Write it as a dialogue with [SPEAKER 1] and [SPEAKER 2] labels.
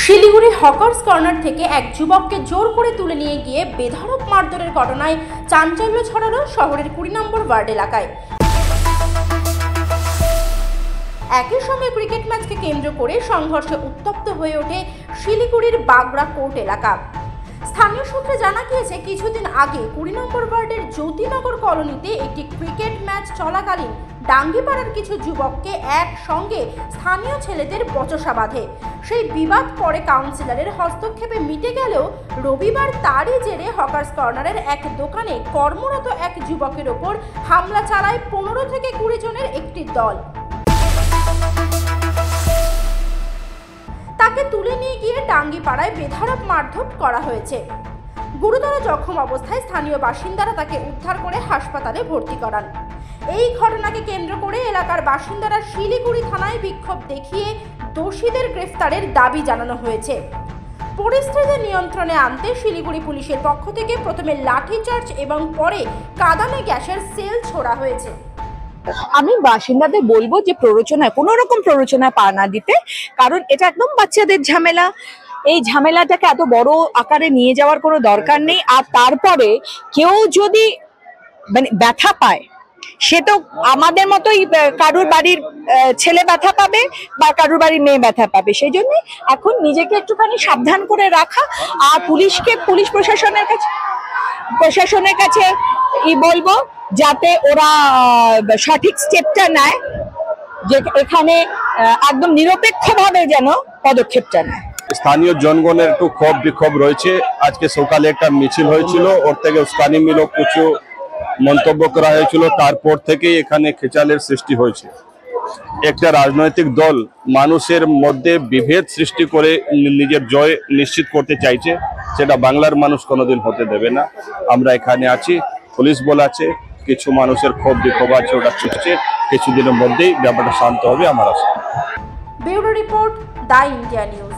[SPEAKER 1] Siliguri hawkers corner থেকে এক যুবককে জোর করে তুলে নিয়ে গিয়ে বেধড়ক মারধরের ঘটনায় চাঞ্চল্য ছড়ালো শহরের ২০ নম্বর ওয়ার্ড এলাকায়। একই সঙ্গে ক্রিকেট ম্যাচকে কেন্দ্র করে সংঘর্ষে উত্তপ্ত হয়ে ওঠে শিলিগুড়ির বাগড়া কোর্ট এলাকা। স্থানীয় সূত্রে জানা গিয়েছে, কিছুদিন আগে ২০ নম্বর ওয়ার্ডের জ্যোতিনগর কলোনিতে একটি ক্রিকেট ম্যাচ চলাকালীন ডাঙ্গিপাড়ার কিছু যুবককে একসঙ্গে স্থানীয় ছেলেদের বচসা বাঁধে। সেই বিবাদ পরে কাউন্সিলরের হস্তক্ষেপে মিটে গেলেও রবিবার তারই জেরে হকার্স কর্নারের এক দোকানে কর্মরত এক যুবকের ওপর হামলা চালায় ১৫ থেকে ২০ জনের একটি দল। তাকে তুলে নিয়ে গিয়ে ডাঙ্গিপাড়ায় বেধড়ক মারধর করা হয়েছে। গুরুতর জখম অবস্থায় স্থানীয় বাসিন্দারা তাকে উদ্ধার করে হাসপাতালে ভর্তি করান। এই ঘটনাকে কেন্দ্র করে এলাকার বাসিন্দারা শিলিগুড়ি থানায় বিক্ষোভ দেখিয়ে দোষীদের গ্রেফতারের দাবি জানানো হয়েছে। পরিস্থিতি নিয়ন্ত্রণে আনতে শিলিগুড়ি পুলিশের পক্ষ থেকে প্রথমে লাঠিচার্জ এবং পরে কাঁদানে গ্যাসের সেল ছোড়া হয়েছে।
[SPEAKER 2] আমি বাসিন্দাদের বলবো যে কোনো রকম প্ররোচনা পা না দিতে, কারণ এটা একদম বাচ্চাদের ঝামেলা। এই ঝামেলাটাকে এত বড় আকারে নিয়ে যাওয়ার কোনো দরকার নেই। আর তারপরে কেউ যদি ব্যথা পায়, সে তো আমাদের মতোই কারুর বাড়ির ছেলে ব্যথা পাবে বা কারুর বাড়ির মেয়ে ব্যথা পাবে। সেই জন্য এখন নিজেকে একটুখানি সাবধান করে রাখা, আর পুলিশ প্রশাসনের কাছে বলবো যাতে ওরা সঠিক স্টেপটা নেয়, যে এখানে একদম নিরপেক্ষভাবে যেন পদক্ষেপটা নেয়।
[SPEAKER 3] স্থানীয় জনগণের একটু ক্ষোভ বিক্ষোভ রয়েছে। আজকে সকালে একটা মিছিল হয়েছিল, ওর থেকে উস্কানিমূলক কিছু মন্তব্য করা হয়েছিল, তারপর থেকেই এখানে খেচালের সৃষ্টি হয়েছে। একটা রাজনৈতিক দল মানুষের মধ্যে বিভেদ সৃষ্টি করে নিজের জয় নিশ্চিত করতে চাইছে, সেটা বাংলার মানুষ কোনোদিন হতে দেবে না। আমরা এখানে আছি, পুলিশ বল আছে, কিছু মানুষের ক্ষোভ বিক্ষোভ আছে, ওটা চলছে। কিছুদিনের মধ্যেই ব্যাপারটা শান্ত হবে আমার আশা।
[SPEAKER 1] Bureau report, the India news.